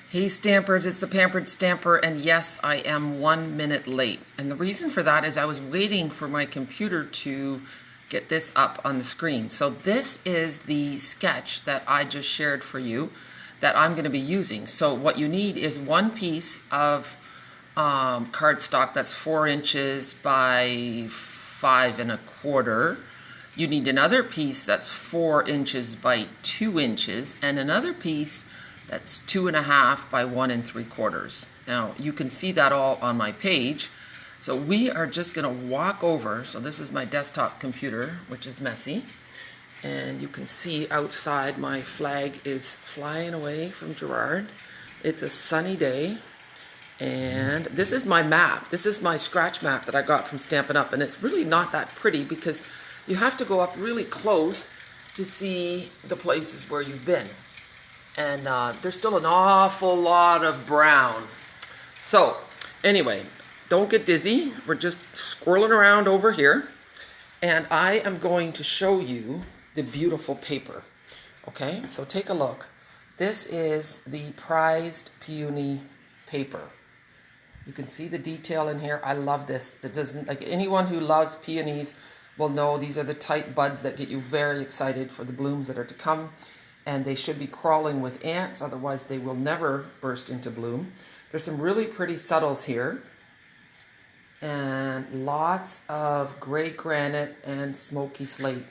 Hey Stampers, it's the Pampered Stamper, and yes, I am 1 minute late. And the reason for that is I was waiting for my computer to get this up on the screen. So this is the sketch that I just shared for you that I'm going to be using. So what you need is one piece of cardstock that's 4 inches by 5 1/4. You need another piece that's 4 inches by 2 inches, and another piece that's 2.5 by 1 3/4. Now you can see that all on my page. So we are just going to walk over. So this is my desktop computer, which is messy. And you can see outside my flag is flying away from Gerard. It's a sunny day. And this is my map. This is my scratch map that I got from Stampin'Up. And it's really not that pretty because you have to go up really close to see the places where you've been. And there's still an awful lot of brown. So anyway, don't get dizzy. We're just squirreling around over here. And I am going to show you the beautiful paper. Okay, so take a look. This is the prized Peony paper. You can see the detail in here. I love this. That doesn't, like, anyone who loves peonies will know these are the tight buds that get you very excited for the blooms that are to come. And they should be crawling with ants, otherwise they will never burst into bloom. There's some really pretty subtles here. And lots of gray granite and smoky slate.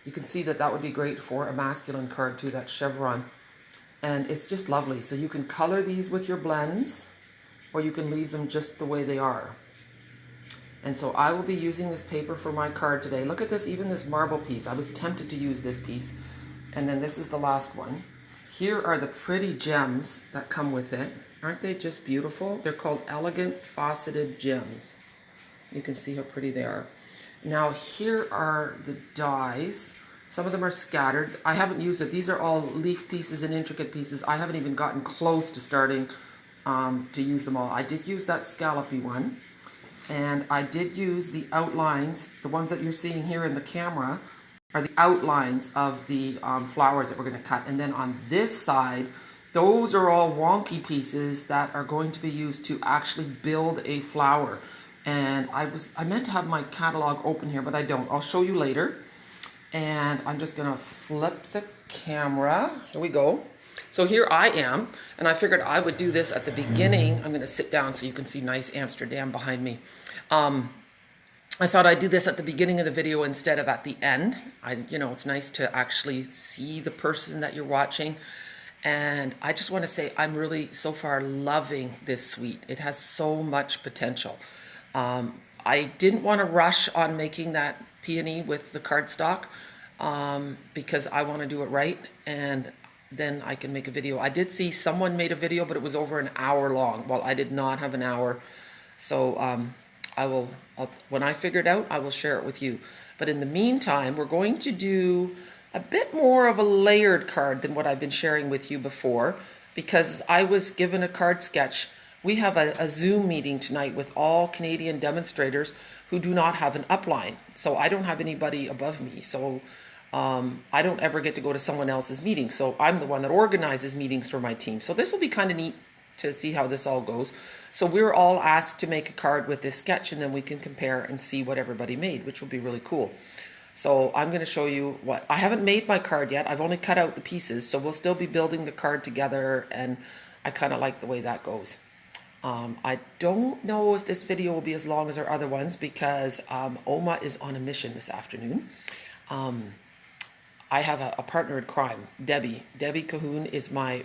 You can see that that would be great for a masculine card too, that chevron. And it's just lovely. So you can color these with your blends, or you can leave them just the way they are. And so I will be using this paper for my card today. Look at this, even this marble piece. I was tempted to use this piece. And then this is the last one. Here are the pretty gems that come with it. Aren't they just beautiful? They're called elegant fauceted gems. You can see how pretty they are. Now here are the dies. Some of them are scattered. I haven't used it. These are all leaf pieces and intricate pieces. I haven't even gotten close to starting to use them all. I did use that scallopy one. And I did use the outlines, the ones that you're seeing here in the camera, are the outlines of the flowers that we're going to cut. And then on this side, those are all wonky pieces that are going to be used to actually build a flower. And I meant to have my catalog open here, but I don't. I'll show you later. And I'm just going to flip the camera. Here we go. So here I am, and I figured I would do this at the beginning. I'm going to sit down so you can see nice Amsterdam behind me. I thought I'd do this at the beginning of the video instead of at the end. It's nice to actually see the person that you're watching. And I just want to say I'm really, so far, loving this suite. It has so much potential. I didn't want to rush on making that peony with the cardstock because I want to do it right. And then I can make a video. I did see someone made a video, but it was over an hour long. Well, I did not have an hour. So when I figure it out, I will share it with you. But in the meantime, we're going to do a bit more of a layered card than what I've been sharing with you before, because I was given a card sketch. We have a Zoom meeting tonight with all Canadian demonstrators who do not have an upline. So I don't have anybody above me. So I don't ever get to go to someone else's meeting. So I'm the one that organizes meetings for my team. So this will be kind of neat to see how this all goes. So we're all asked to make a card with this sketch, and then we can compare and see what everybody made, which will be really cool. So I'm going to show you what I haven't made my card yet. I've only cut out the pieces, so we'll still be building the card together, and I kind of like the way that goes. I don't know if this video will be as long as our other ones because Oma is on a mission this afternoon. I have a partner in crime, Debbie. Debbie Cahoon is my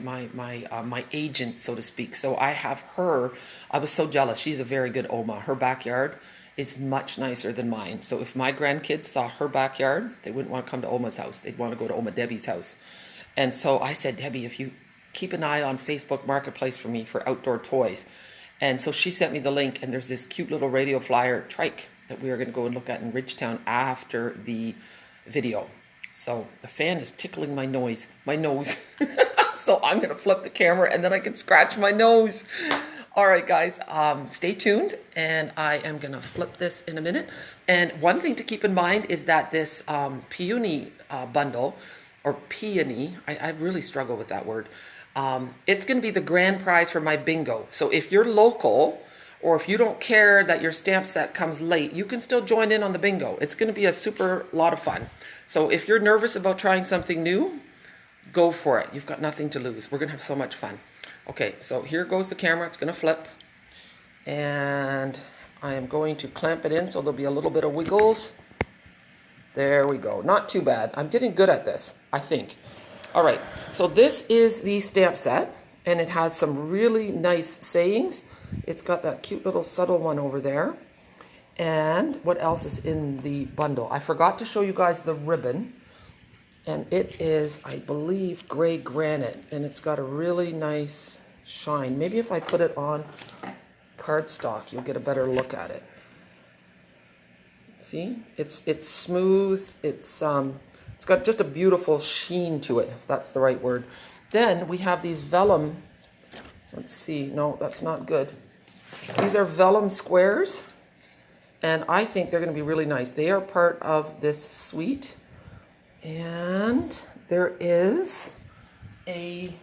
agent, so to speak. So I have her. I was so jealous. She's a very good Oma. Her backyard is much nicer than mine. So if my grandkids saw her backyard, they wouldn't want to come to Oma's house. They'd want to go to Oma Debbie's house. And so I said, Debbie, if you keep an eye on Facebook Marketplace for me for outdoor toys. And so she sent me the link, and there's this cute little radio flyer trike that we are going to go and look at in Ridgetown after the video. So the fan is tickling my nose. So I'm going to flip the camera and then I can scratch my nose. All right, guys, stay tuned, and I am going to flip this in a minute. And one thing to keep in mind is that this Peony bundle, or peony, I really struggle with that word, It's going to be the grand prize for my bingo. So if you're local, or if you don't care that your stamp set comes late, you can still join in on the bingo. It's going to be a super lot of fun. So if you're nervous about trying something new, go for it. You've got nothing to lose. We're going to have so much fun. Okay, so here goes the camera. It's going to flip. And I am going to clamp it in so there'll be a little bit of wiggles. There we go. Not too bad. I'm getting good at this, I think. All right, so this is the stamp set, and it has some really nice sayings. It's got that cute little subtle one over there. And what else is in the bundle? I forgot to show you guys the ribbon, and it is, I believe, gray granite, and it's got a really nice shine. Maybe if I put it on cardstock, you'll get a better look at it. See, it's smooth. It's got just a beautiful sheen to it, if that's the right word. Then we have these vellum. Let's see. No, that's not good. These are Vellum Squares, and I think they're going to be really nice. They are part of this suite, and there is a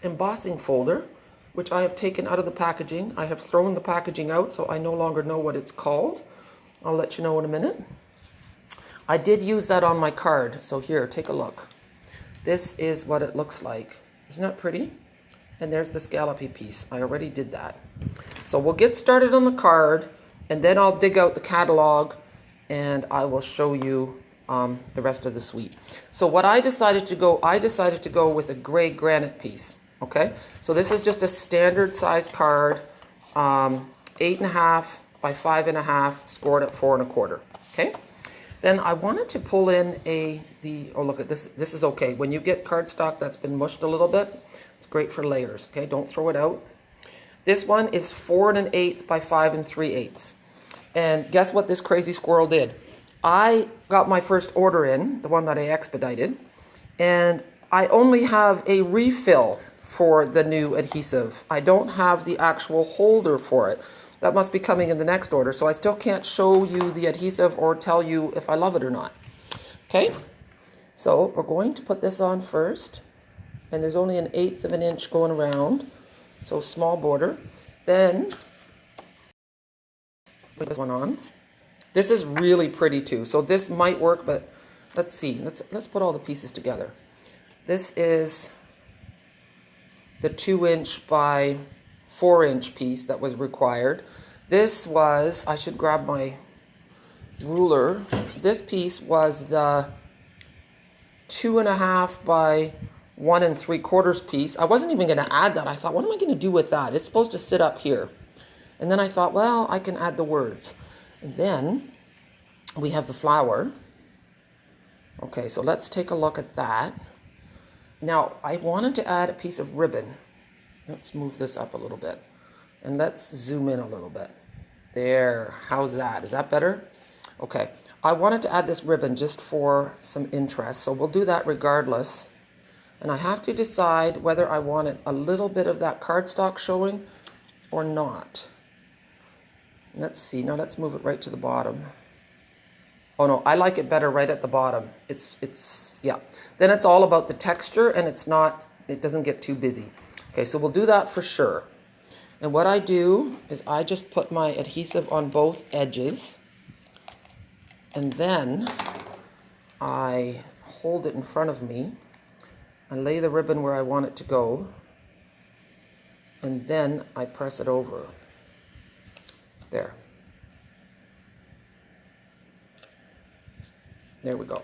embossing folder, which I have taken out of the packaging. I have thrown the packaging out, so I no longer know what it's called. I'll let you know in a minute. I did use that on my card, so here, take a look. This is what it looks like. Isn't that pretty? And there's the scallopy piece. I already did that. So we'll get started on the card, and then I'll dig out the catalog, and I will show you the rest of the suite. So what I decided to go with a gray granite piece. Okay, so this is just a standard size card, 8.5 by 5.5, scored at 4 1/4. Okay, then I wanted to pull in oh look at this. This is okay. When you get cardstock that's been mushed a little bit, it's great for layers. Okay, don't throw it out. This one is 4 1/8 by 5 3/8. And guess what this crazy squirrel did? I got my first order in, the one that I expedited, and I only have a refill for the new adhesive. I don't have the actual holder for it. That must be coming in the next order, so I still can't show you the adhesive or tell you if I love it or not. Okay, so we're going to put this on first, and there's only 1/8 of an inch going around, so small border. Then put this one on. This is really pretty too, so this might work, but let's see. Let's put all the pieces together. This is the 2-inch by 4-inch piece that was required. This was, I should grab my ruler. This piece was the 2.5 by 1 3/4 piece. I wasn't even going to add that. I thought, what am I going to do with that? It's supposed to sit up here. And then I thought, well, I can add the words. And then we have the flower. Okay, so let's take a look at that. Now, I wanted to add a piece of ribbon. Let's move this up a little bit. And let's zoom in a little bit. There, how's that? Is that better? Okay, I wanted to add this ribbon just for some interest, so we'll do that regardless. And I have to decide whether I wanted a little bit of that cardstock showing or not. Let's see, now let's move it right to the bottom. Oh no, I like it better right at the bottom. Yeah. Then it's all about the texture, and it doesn't get too busy. Okay, so we'll do that for sure. And what I do is I just put my adhesive on both edges, and then I hold it in front of me and lay the ribbon where I want it to go, and then I press it over. There. There we go.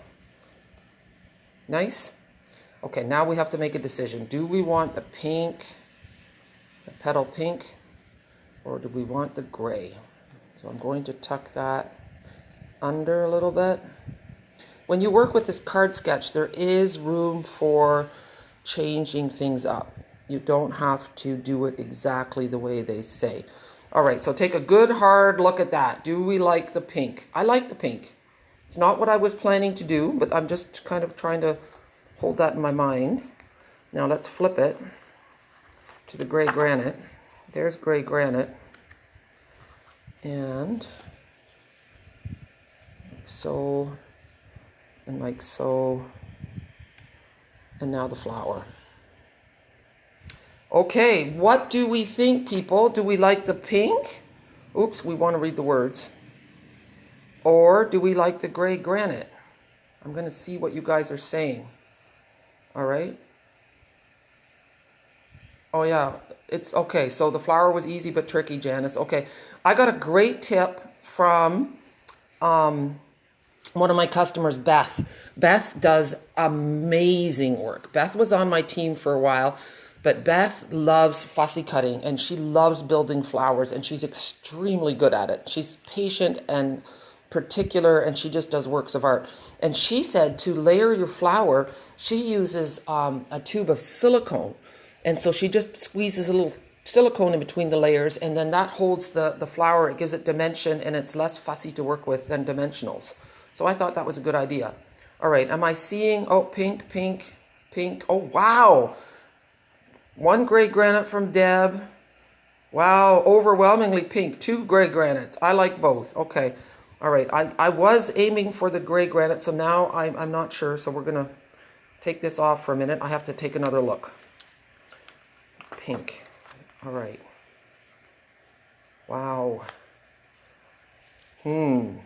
Nice? Okay, now we have to make a decision. Do we want the pink, the petal pink, or do we want the gray? So I'm going to tuck that under a little bit. When you work with this card sketch, there is room for changing things up. You don't have to do it exactly the way they say. All right, so take a good hard look at that. Do we like the pink? I like the pink. It's not what I was planning to do, but I'm just kind of trying to hold that in my mind. Now let's flip it to the gray granite. There's gray granite. And like so, and like so, and now the flower. Okay, what do we think, people? Do we like the pink? Oops, we want to read the words. Or do we like the gray granite? I'm going to see what you guys are saying. All right. Oh, yeah. It's okay. So the flower was easy but tricky, Janice. Okay. I got a great tip from one of my customers, Beth. Beth does amazing work. Beth was on my team for a while, but Beth loves fussy cutting and she loves building flowers and she's extremely good at it. She's patient and particular and she just does works of art. And she said to layer your flower, she uses a tube of silicone. And so she just squeezes a little silicone in between the layers and then that holds the flower. It gives it dimension and it's less fussy to work with than dimensionals. So I thought that was a good idea. All right, am I seeing, oh, pink, pink, pink. Oh, wow. One gray granite from Deb. Wow, overwhelmingly pink. 2 gray granites. I like both. Okay. All right, I was aiming for the gray granite, so now I'm not sure. So we're going to take this off for a minute. I have to take another look. Pink. All right. Wow. I'm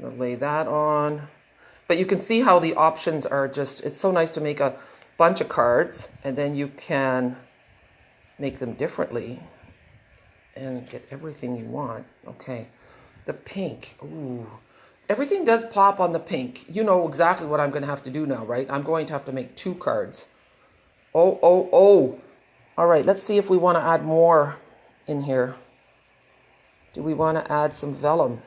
going to lay that on. But you can see how the options are just, it's so nice to make a bunch of cards and then you can make them differently and get everything you want. Okay. The pink. Ooh. Everything does pop on the pink. You know exactly what I'm going to have to do now, right? I'm going to have to make 2 cards. Oh, oh, oh. All right. Let's see if we want to add more in here. Do we want to add some vellum?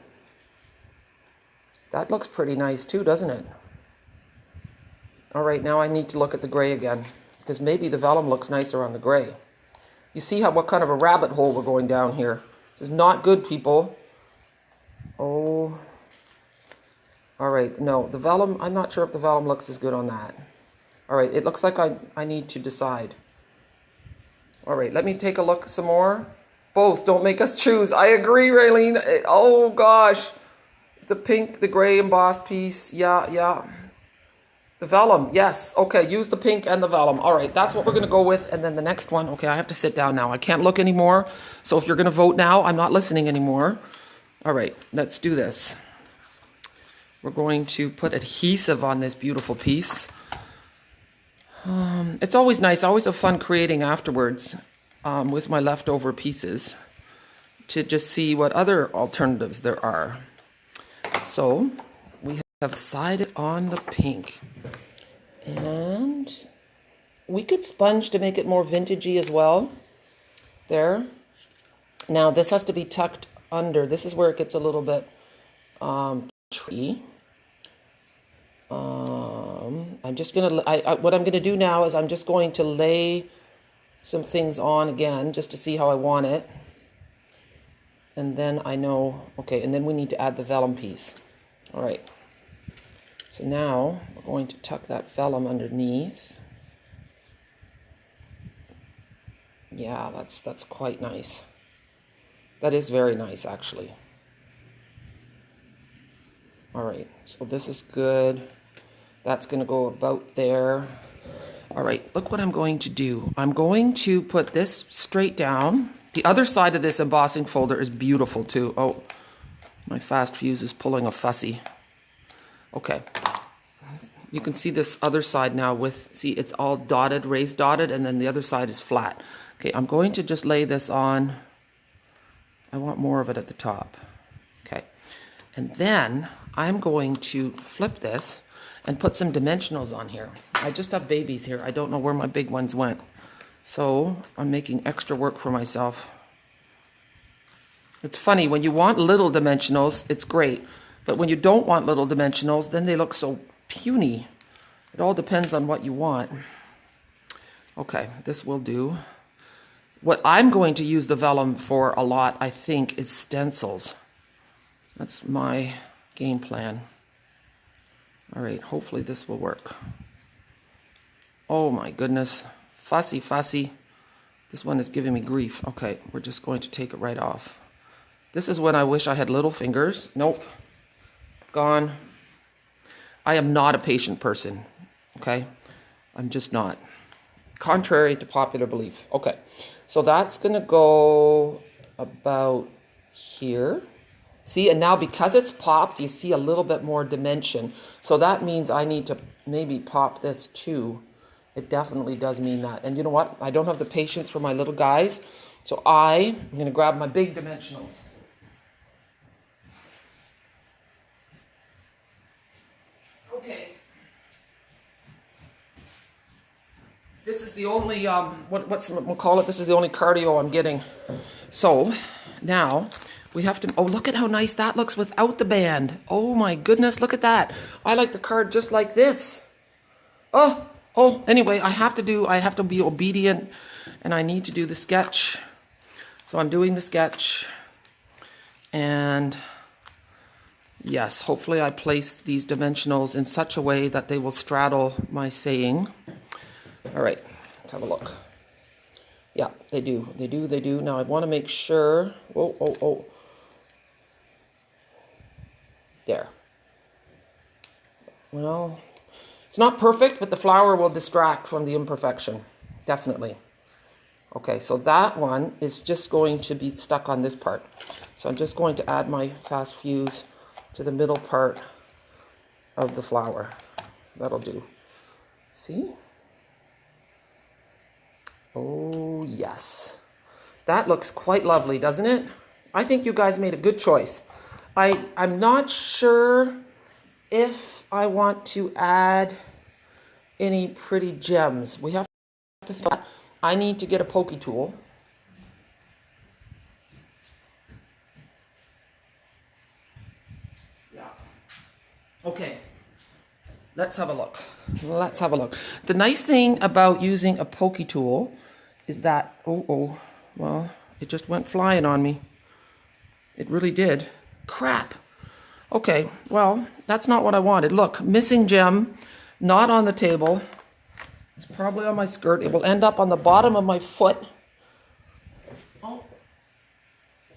That looks pretty nice too, doesn't it? All right, now I need to look at the gray again because maybe the vellum looks nicer on the gray. You see what kind of a rabbit hole we're going down here. This is not good, people. Oh. All right, no, the vellum, I'm not sure if the vellum looks as good on that. All right, it looks like I need to decide. All right, let me take a look some more. Both, don't make us choose. I agree, Raylene. Oh, gosh. The pink, the gray embossed piece. Yeah. The vellum. Yes. Okay. Use the pink and the vellum. All right. That's what we're going to go with. And then the next one. Okay. I have to sit down now. I can't look anymore. So if you're going to vote now, I'm not listening anymore. All right. Let's do this. We're going to put adhesive on this beautiful piece. It's always nice. I always have fun creating afterwards with my leftover pieces to just see what other alternatives there are. So we have decided on the pink and we could sponge to make it more vintagey as well. There. Now this has to be tucked under. This is where it gets a little bit tricky. I'm just going to, what I'm going to do now is I'm just going to lay some things on again just to see how I want it. And then I know, okay, and then we need to add the vellum piece. All right. So now we're going to tuck that vellum underneath. Yeah, that's quite nice. That is very nice, actually. All right, so this is good. That's going to go about there. All right, look what I'm going to do. I'm going to put this straight down. The other side of this embossing folder is beautiful too. Oh, my fast fuse is pulling a fussy. Okay. You can see this other side now with, see, it's all dotted, raised dotted, and then the other side is flat. Okay, I'm going to just lay this on. I want more of it at the top. Okay. And then I'm going to flip this and put some dimensionals on here. I just have babies here. I don't know where my big ones went. So I'm making extra work for myself. It's funny, when you want little dimensionals, it's great. But when you don't want little dimensionals, then they look so puny. It all depends on what you want. Okay, this will do. What I'm going to use the vellum for a lot, I think, is stencils. That's my game plan. All right, hopefully this will work. Oh my goodness. Fussy, fussy. This one is giving me grief. Okay, we're just going to take it right off. This is when I wish I had little fingers. Nope. Gone. I am not a patient person. Okay? I'm just not. contrary to popular belief. Okay, so that's gonna go about here. See, and now because it's popped, you see a little bit more dimension. So that means I need to maybe pop this too. It definitely does mean that. And you know what? I don't have the patience for my little guys. So I'm going to grab my big dimensionals. Okay. This is the only, we'll call it, this is the only cardio I'm getting. So now we have to, oh, look at how nice that looks without the band. Oh my goodness, look at that. I like the card just like this. Oh, anyway, I have to be obedient, and I need to do the sketch. So I'm doing the sketch, and yes, hopefully I placed these dimensionals in such a way that they will straddle my saying. All right, let's have a look. Yeah, they do. Now I want to make sure, oh. There. Well, it's not perfect, but the flower will distract from the imperfection, definitely. Okay, so that one is just going to be stuck on this part. So I'm just going to add my fast fuse to the middle part of the flower. That'll do. See? Oh, yes. That looks quite lovely, doesn't it? I think you guys made a good choice. I'm not sure if I want to add any pretty gems. We have to think about, I need to get a pokey tool. Yeah. Okay. Let's have a look. The nice thing about using a pokey tool is that, well, it just went flying on me. It really did. Crap. Okay, well, that's not what I wanted. Look, missing gem, not on the table. It's probably on my skirt. It will end up on the bottom of my foot. Oh,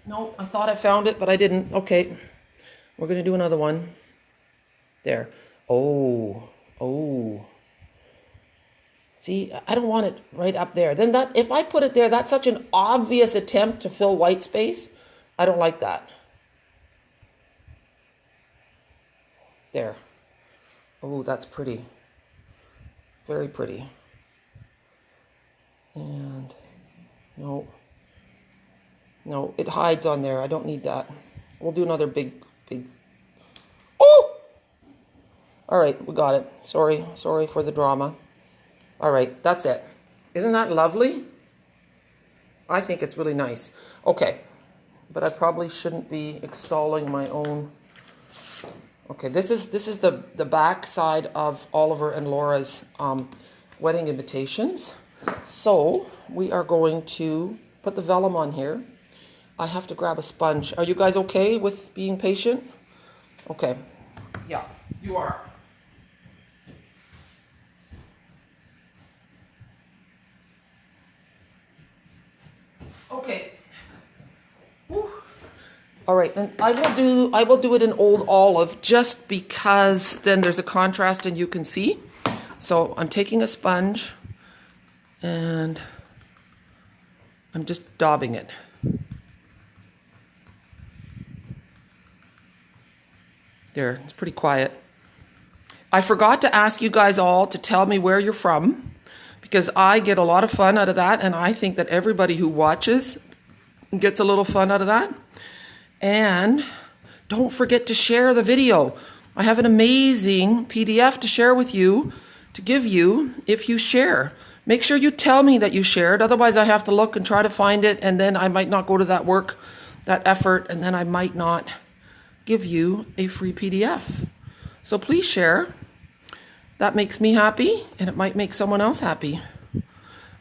no, I thought I found it, but I didn't. Okay, we're going to do another one. There. Oh. See, I don't want it right up there. Then that, if I put it there, that's such an obvious attempt to fill white space. I don't like that. There. Oh, that's pretty. Very pretty. And no, it hides on there. I don't need that. We'll do another big. Oh! All right, we got it. Sorry for the drama. All right, that's it. Isn't that lovely? I think it's really nice. Okay, but I probably shouldn't be extolling my own. Okay, this is the back side of Oliver and Laura's wedding invitations. So we are going to put the vellum on here. I have to grab a sponge. Are you guys okay with being patient? Okay. Yeah, you are. Okay. Whew. All right, and I will do it in old olive just because then there's a contrast and you can see. So I'm taking a sponge and I'm just daubing it. There, it's pretty quiet. I forgot to ask you guys all to tell me where you're from, because I get a lot of fun out of that, and I think that everybody who watches gets a little fun out of that. And don't forget to share the video. I have an amazing PDF to share with you, to give you if you share. Make sure you tell me that you shared, otherwise I have to look and try to find it, and then I might not go to that work, that effort, and then I might not give you a free PDF. So please share. That makes me happy, and it might make someone else happy.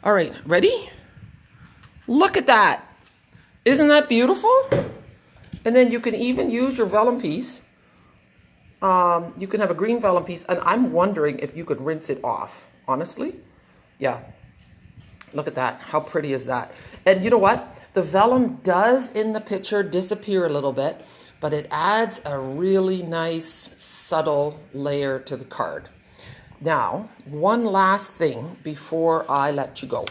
All right, ready? Look at that. Isn't that beautiful? And then you can even use your vellum piece. You can have a green vellum piece, and I'm wondering if you could rinse it off, honestly. Yeah, look at that. How pretty is that? And you know what? The vellum does, in the picture, disappear a little bit, but it adds a really nice, subtle layer to the card. Now, one last thing before I let you go.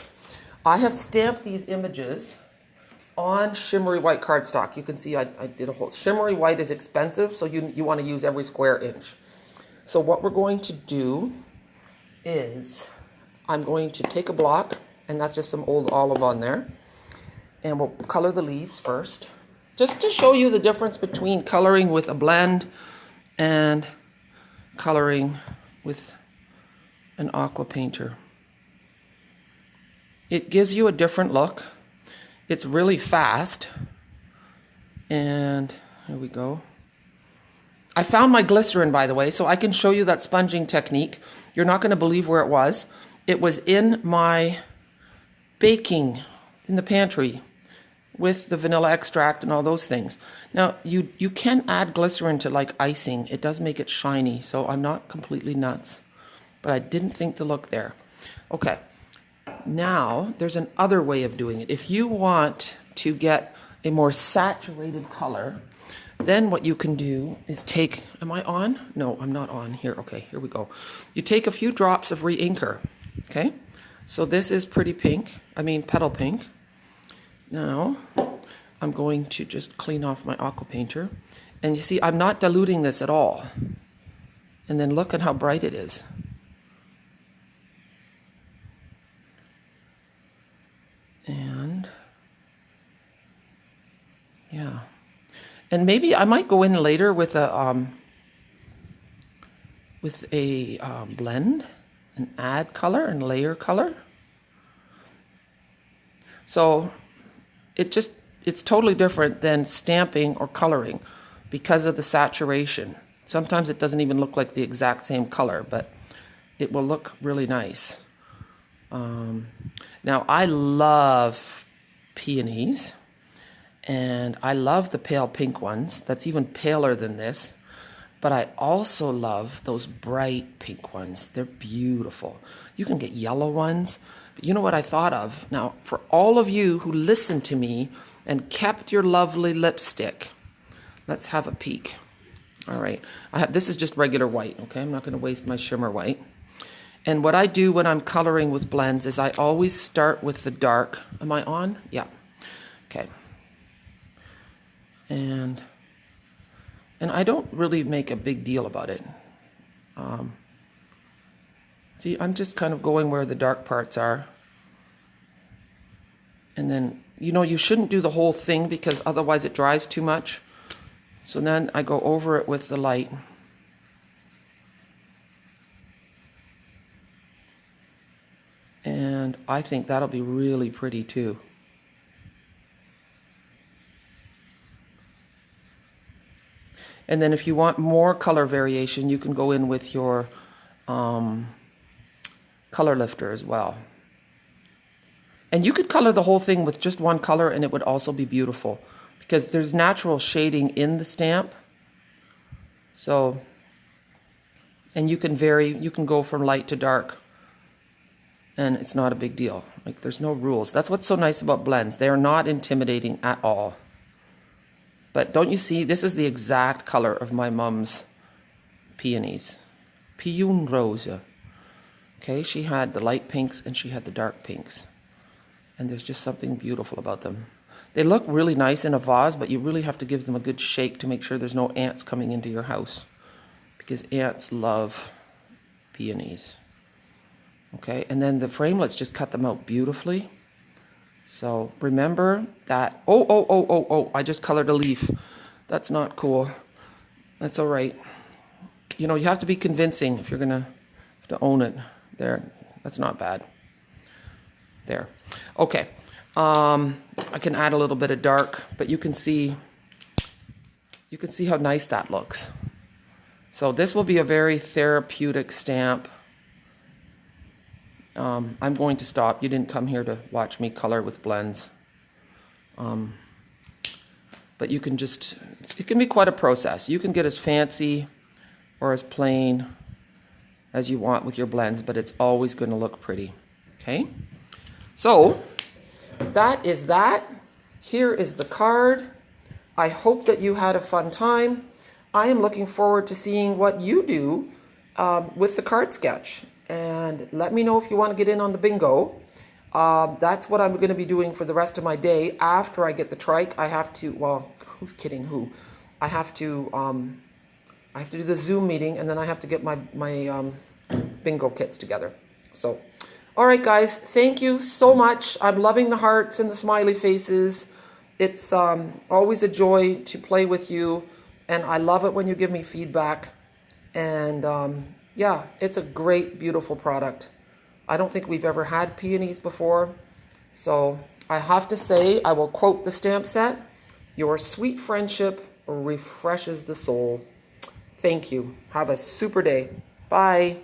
I have stamped these images on shimmery white cardstock. You can see I did a whole... Shimmery white is expensive, so you want to use every square inch. So what we're going to do is I'm going to take a block, and that's just some old olive on there, and we'll color the leaves first, just to show you the difference between coloring with a blend and coloring with an aqua painter. It gives you a different look. It's really fast. And here we go. I found my glycerin, by the way, so I can show you that sponging technique. You're not going to believe where it was. It was in my baking in the pantry with the vanilla extract and all those things. Now, you can add glycerin to like icing. It does make it shiny, so I'm not completely nuts. But I didn't think to look there. Okay, now there's another way of doing it. If you want to get a more saturated color, then what you can do is take, am I on? No, I'm not on here. Okay, here we go. You take a few drops of re-inker, okay? So this is pretty pink, petal pink. Now, I'm going to just clean off my aqua painter. And you see, I'm not diluting this at all. And then look at how bright it is. And yeah, and maybe I might go in later with a blend and add color and layer color. So it's totally different than stamping or coloring because of the saturation. Sometimes it doesn't even look like the exact same color, but it will look really nice. Now, I love peonies, and I love the pale pink ones. That's even paler than this. But I also love those bright pink ones. They're beautiful. You can get yellow ones. But you know what I thought of? Now, for all of you who listened to me and kept your lovely lipstick, let's have a peek. All right. This is just regular white, okay? I'm not going to waste my shimmer white. And what I do when I'm coloring with blends is I always start with the dark. Am I on? Yeah. Okay. And I don't really make a big deal about it. See, I'm just kind of going where the dark parts are. And then, you shouldn't do the whole thing because otherwise it dries too much. So then I go over it with the light. And I think that'll be really pretty too. And then if you want more color variation, you can go in with your color lifter as well. And you could color the whole thing with just one color and it would also be beautiful because there's natural shading in the stamp. So, and you can vary, you can go from light to dark. And it's not a big deal. Like, there's no rules. That's what's so nice about blends. They are not intimidating at all. But don't you see, this is the exact color of my mom's peonies. Peony Rose. Okay, she had the light pinks and she had the dark pinks. And there's just something beautiful about them. They look really nice in a vase, but you really have to give them a good shake to make sure there's no ants coming into your house. Because ants love peonies. Okay, and then the framelits just cut them out beautifully. So remember that, I just colored a leaf. That's not cool. That's all right. You have to be convincing if you're gonna to own it. There, that's not bad. There, okay. I can add a little bit of dark, but you can see how nice that looks. So this will be a very therapeutic stamp. I'm going to stop. You didn't come here to watch me color with blends. But you can just, it can be quite a process. You can get as fancy or as plain as you want with your blends, but it's always going to look pretty. Okay? So, that is that. Here is the card. I hope that you had a fun time. I am looking forward to seeing what you do with the card sketch. And let me know if you want to get in on the bingo. That's what I'm going to be doing for the rest of my day. After I get the trike, I have to, well, who's kidding who? I have to do the Zoom meeting, and then I have to get my bingo kits together. So, all right, guys, thank you so much. I'm loving the hearts and the smiley faces. It's always a joy to play with you, and I love it when you give me feedback. And yeah, it's a great, beautiful product. I don't think we've ever had peonies before. So I have to say, I will quote the stamp set, "Your sweet friendship refreshes the soul." Thank you. Have a super day. Bye.